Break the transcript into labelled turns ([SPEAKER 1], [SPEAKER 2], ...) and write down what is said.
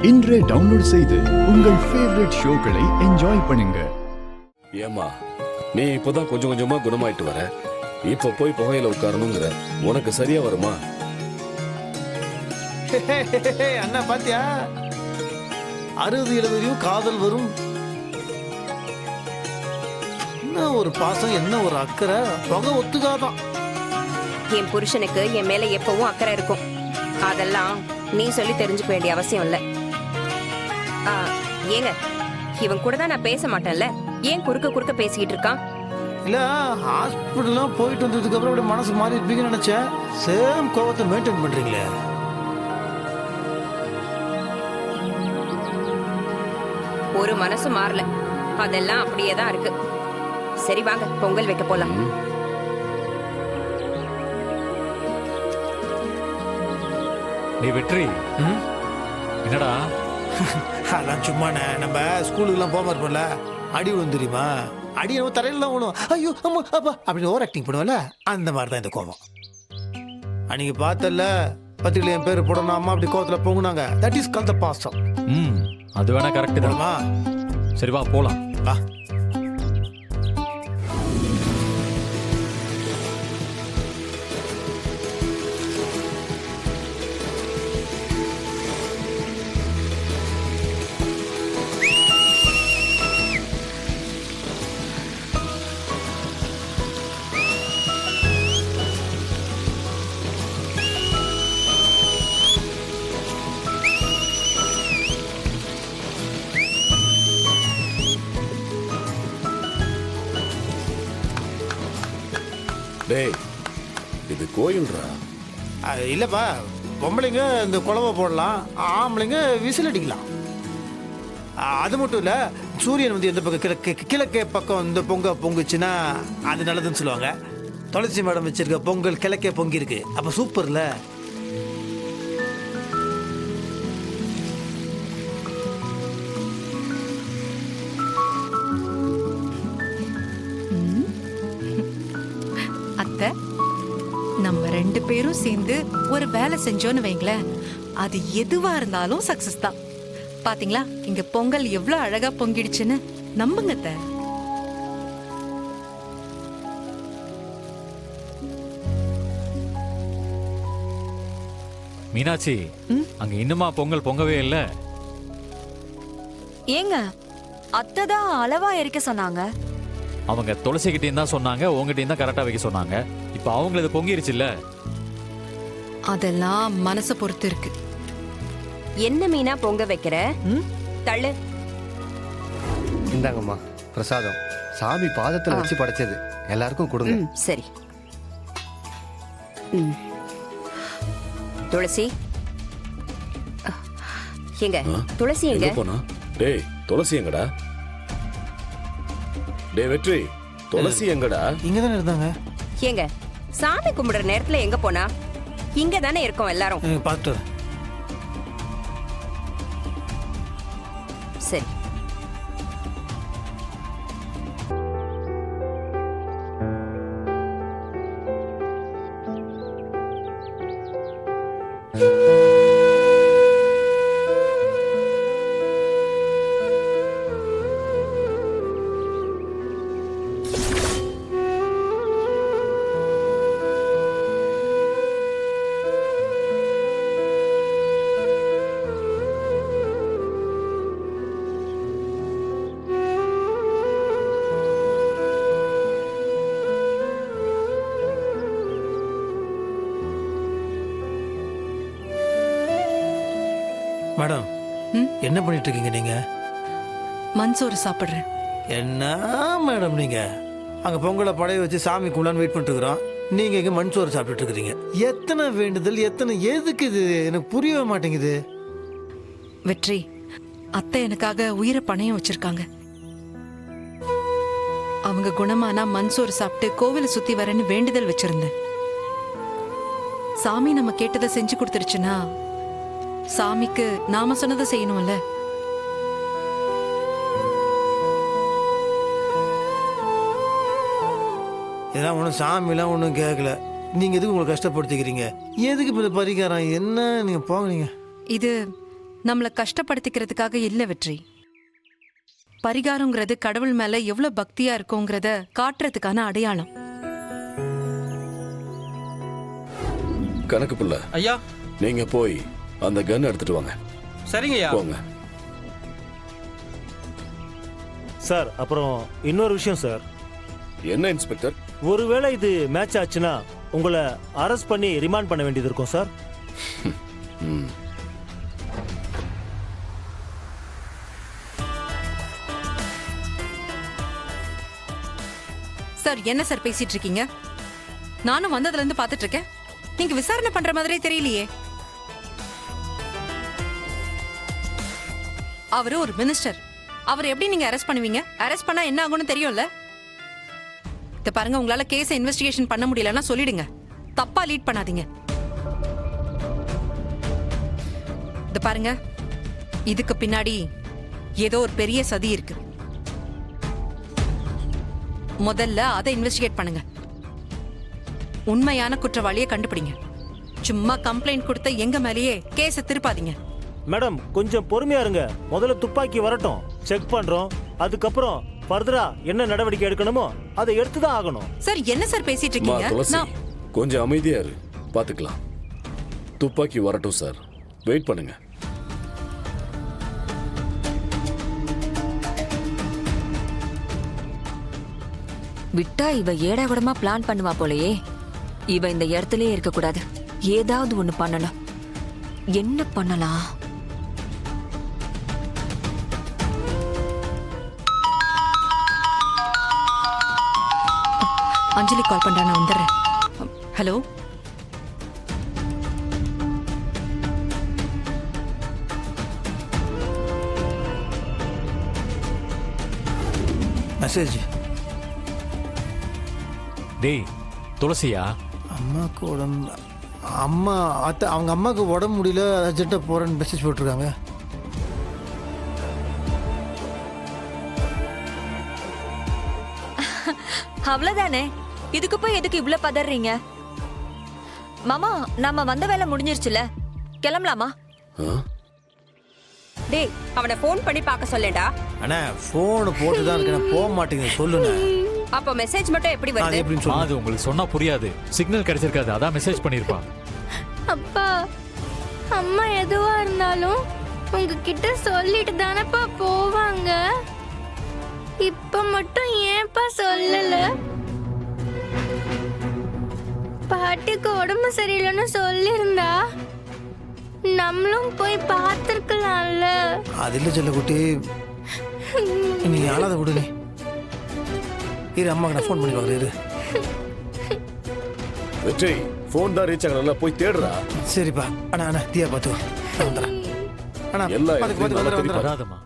[SPEAKER 1] இன்றே டவுன்லோட் செய்து உங்கள் ஃபேவரட் ஷோக்களை என்ஜாய் பண்ணுங்க.
[SPEAKER 2] ஏமா நீ இப்பதான் கொஞ்சம் கொஞ்சமா குணமாயிட்டு வர, இப்ப போய் புகையில உட்காரணுங்கிற, உனக்கு சரியா வருமா?
[SPEAKER 3] அண்ணா பாத்தியா, 60-70 காதல் வரும். என்ன ஒரு பாசம், என்ன ஒரு அக்கறை, புகை ஒத்துக்காதான்.
[SPEAKER 4] என் புருஷனுக்கு என் மேல எப்பவும் அக்கறை இருக்கும். அதெல்லாம் நீ சொல்லி தெரிஞ்சுக்க வேண்டிய அவசியம் இல்ல. ஏங்க, இவன் கூட தான் நான் பேச மாட்டேன்ல, ஏன் குறுக்க பேசிக்கிட்டு இருக்கான்?
[SPEAKER 3] இல்ல, ஹாஸ்பிட்டல்லாம் போயிட்டு வந்ததுக்கு அப்புறம் அப்படியே மனசு மாறி இருப்பீங்கன்னு நினைச்சேன். சேம் கோவத்தை மெயின்டைன் பண்றீங்களே.
[SPEAKER 4] ஒரு மனசு மாறல, அதெல்லாம் அப்படியே தான் இருக்கு. சரி வாங்க, பொங்கல் வைக்க போலாம்.
[SPEAKER 5] நீ வெற்றி என்னடா?
[SPEAKER 3] அதான் சும்மாண்ணே, நம்ம ஸ்கூலுக்குலாம் போக இருப்போம்ல, அடி விழுந்து தெரியுமா? அடி நம்ம தரையில தான் விழும். ஐயோ அம்மா அப்பா அப்படின்னு ஓவர் ஆக்டிங் பண்ணுவோம்ல, அந்த மாதிரி தான் இந்த கோபம். அன்னைக்கு பார்த்தல பத்திரிகையில் என் பேர் போடணும், அம்மா அப்படி கோவத்தில் பொங்குனாங்க. தட் இஸ் கால் த பாசம்.
[SPEAKER 5] அது வேணா கரெக்ட் தான். சரி வா போலாம்.
[SPEAKER 3] வா.
[SPEAKER 2] டேய், இது கோயில்ரா.
[SPEAKER 3] இல்லப்பா, பொம்பளைங்க இந்த குழவை போடலாம், ஆம்பளைங்க விசில் அடிக்கலாம். அது மட்டும் இல்ல, சூரியன் வந்து எந்த பக்கம் கிழக்கே பக்கம் இந்த பொங்குச்சுன்னா அது நல்லதுன்னு சொல்லுவாங்க. துளசி மேடம் வச்சிருக்க பொங்கல் கிழக்கே பொங்கி இருக்கு, அப்ப சூப்பர்ல.
[SPEAKER 6] நம்ம 2 பேரும் சேர்ந்து ஒரு வேலை செஞ்சோன்னு வைங்களேன், அது எதுவா இருந்தாலும் சக்சஸ் தான். பாத்தீங்களா இங்க பொங்கல் எவ்வளவு அழகா பொங்கிடுச்சுன்னு. நம்புங்க அத்தை.
[SPEAKER 5] மீனாட்சி, அங்க இன்னுமா பொங்கல் பொங்கவே இல்ல?
[SPEAKER 7] ஏங்க, அத்தை தான் அளவா எரிக்க சொன்னாங்க.
[SPEAKER 5] அவங்க துளசி கிட்டேயும் தான் சொன்னாங்க, உங்ககிட்டயும் தான் கரெக்டா வைக்க சொன்னாங்க. இப்ப அவங்களது பொங்கிருச்சுல்ல.
[SPEAKER 6] அதெல்லாம் மனசை பொறுத்து இருக்கு.
[SPEAKER 4] என்ன மீனா பொங்க வைக்கிற? தள்ளு.
[SPEAKER 8] இந்தாங்கம்மா பிரசாதம், சாமி பாதத்துல வச்சு படைச்சது, எல்லாருக்கும் கொடுங்க.
[SPEAKER 4] சரி. துளசி எங்க? துளசி எங்க
[SPEAKER 2] போனா? டேய், துளசி எங்கடா? டே வெற்றி, துளசி எங்கடா?
[SPEAKER 3] இங்கதானே இருந்தாங்க.
[SPEAKER 4] ஏங்க, சாமி கும்பிடுற நேரத்துல எங்க போனா? இங்க தானே இருக்கோம் எல்லாரும்.
[SPEAKER 3] பார்த்து
[SPEAKER 4] சரி.
[SPEAKER 3] மேடம், என்ன பண்ணிட்டு இருக்கீங்க நீங்க?
[SPEAKER 6] மன்சோறு சாப்பிடுறேன்.
[SPEAKER 3] என்ன மேடம் நீங்க அங்க பொங்கலை படைய வச்சு சாமி குள்ளான்னு வெயிட் பண்ணிட்டு இருக்கிறோம், நீங்க இங்க மண்சோறு சாப்பிட்டுட்டு இருக்கிறீங்க. எத்தனை வேண்டுதல், எத்தனை எதுக்கு இது எனக்கு புரியவே மாட்டேங்குது.
[SPEAKER 6] வெற்றி, அத்தை எனக்காக உயிரை பணையம் வச்சிருக்காங்க. அவங்க குணமானா மன்சோறு சாப்பிட்டு கோவிலை சுத்தி வரேன்னு வேண்டுதல் வச்சிருந்தேன். சாமி நம்ம கேட்டதை செஞ்சு கொடுத்துருச்சுன்னா சாமிக்கு நாம சொன்னதை செய்யணும்ல.
[SPEAKER 3] இதெல்லாம் ஒன்றும் சாமிலாம் ஒன்றும் கேட்கல. நீங்கள் எதுக்கு உங்களை கஷ்டப்படுத்திக்கிறீங்க? எதுக்கு இப்போ பரிகாரம் என்ன? நீங்கள் போங்க. நீங்கள்
[SPEAKER 6] இது நம்மள கஷ்டப்படுத்திக்கிறதுக்காக இல்ல வெற்றி. பரிகாரங்கிறது கடவுள் மேல எவ்வளவு பக்தியா இருக்கோங்கிறத காட்டுறதுக்கான அடையாளம்.
[SPEAKER 2] கணக்கு புள்ள,
[SPEAKER 9] ஐயா.
[SPEAKER 2] நீங்க போய் அந்த கன் எடுத்துட்டு வாங்க.
[SPEAKER 9] சரிங்கய்யா.
[SPEAKER 2] போங்க.
[SPEAKER 10] சார் அப்புறம் இன்னொரு விஷயம் சார்.
[SPEAKER 2] என்ன இன்ஸ்பெக்டர்?
[SPEAKER 10] ஒருவேளை இது மேட்ச் ஆச்சுன்னா உங்களை அரெஸ்ட் பண்ணி ரிமாண்ட் பண்ண வேண்டியது இருக்கும் சார்.
[SPEAKER 2] ம்.
[SPEAKER 6] சார் என்ன சார் பேசிட்டு இருக்கீங்க? நானும் வந்ததுல இருந்து பாத்துட்டு இருக்கேன். நீங்க விசாரணை பண்ற மாதிரியே தெரியலையே. அவரு ஒரு மினிஸ்டர். அவர் எப்படி நீங்க அரெஸ்ட் பண்ணுவீங்க? அரெஸ்ட் பண்ணா என்ன ஆகும்னு தெரியும்ல. இத பாருங்க, உங்களால கேஸை இன்வெஸ்டிகேஷன் பண்ண முடியலன்னா சொல்லிடுங்க. தப்பா லீட் பண்ணாதீங்க. இத பாருங்க, இதுக்கு பின்னாடி ஏதோ ஒரு பெரிய சதி இருக்கு. முதல்ல அதை இன்வெஸ்டிகேட் பண்ணுங்க. உண்மையான குற்றவாளியை கண்டுபிடிங்க. சும்மா கம்ப்ளைண்ட் கொடுத்த எங்க மேலேயே கேஸை திருப்பாதீங்க.
[SPEAKER 10] மேடம் கொஞ்சம் பொறுமையா இருங்க. முதல்ல துப்பாக்கி வரட்டும், செக் பண்றோம். அதுக்கப்புறம் ஃபர்தரா என்ன நடவடிக்கை எடுக்கணுமோ அதை எடுத்து தான் ஆகணும்.
[SPEAKER 6] சார் என்ன சார் பேசிட்டு
[SPEAKER 2] மா
[SPEAKER 6] இருக்கீங்க?
[SPEAKER 2] துளசி,
[SPEAKER 6] நான்
[SPEAKER 2] கொஞ்சம் அமைதியா இரு, பாத்துக்கலாம். துப்பாக்கி வரட்டும் சார், வெயிட் பண்ணுங்க.
[SPEAKER 7] விட்டா இவ ஏடா கூடமா பிளான் பண்ணுவா போலயே. இவ இந்த இடத்துலயே இருக்க கூடாது. ஏதாவது ஒண்ணு பண்ணணும். என்ன பண்ணலாம்?
[SPEAKER 6] அஞ்சலி கால் பண்றா, நான் வந்துடுறேன். Hello,
[SPEAKER 3] message.
[SPEAKER 5] டேய் துளசியா?
[SPEAKER 3] அம்மாவுக்கு உடம்பு, அம்மா அத்தை அவங்க அம்மாவுக்கு உடம்பு முடியல, அர்ஜென்ட்டாக போகிறேன்னு மெசேஜ் போட்டிருக்காங்க.
[SPEAKER 7] அவ்வளவுதானே. இதுக்கு போய் எதுக்கு இவ்ளோ பதறீங்க? மாமா, நம்ம வந்த வேலை முடிஞ்சிருச்சுல, கிளம்பலாமா?
[SPEAKER 2] ஆ?
[SPEAKER 4] டேய், அவனை ஃபோன் பண்ணி பார்க்க சொல்லேடா.
[SPEAKER 3] அண்ணா ஃபோனு போட்டு தான் இருக்கு, நான் போக மாட்டேங்குது. சொல்லுங்க.
[SPEAKER 4] அப்போ மெசேஜ் மட்டும் எப்படி
[SPEAKER 3] அது
[SPEAKER 4] வருது?
[SPEAKER 3] எப்படின்னு
[SPEAKER 5] அது
[SPEAKER 3] சொல்லுங்க.
[SPEAKER 5] உங்களுக்கு சொன்னா புரியாது. சிக்னல் கிடைச்சிருக்காது, அதான் மெசேஜ் பண்ணிருப்பான்.
[SPEAKER 11] அப்பா, அம்மா எதுவா இருந்தாலும் உங்ககிட்ட சொல்லிட்டு தானப்பா போவாங்க. இப்ப மட்டும் ஏன்பா சொல்லல? பாட்டிக்கு உடம்பு சரியில்லைன்னு சொல்லியிருந்தா நம்மளும் போய் பார்த்துருக்கலாம்ல.
[SPEAKER 3] அது இல்லை செல்லக்குட்டி, நீ ஆளாத விடு. நீ இரு, அம்மாக்கு நான் ஃபோன் பண்ணி பார்க்குறேன். இரு.
[SPEAKER 2] வெற்றி, ஃபோன் தான் ரீச் ஆகல, போய் தேடுறா.
[SPEAKER 3] சரிப்பா. அண்ணா அண்ணா தீயா பார்த்து வந்துடுறேன். அண்ணா
[SPEAKER 2] எல்லா
[SPEAKER 3] பார்த்து
[SPEAKER 2] இடத்துலயும் நல்லா
[SPEAKER 3] வந்துடுறேன்.
[SPEAKER 5] வராதம்மா.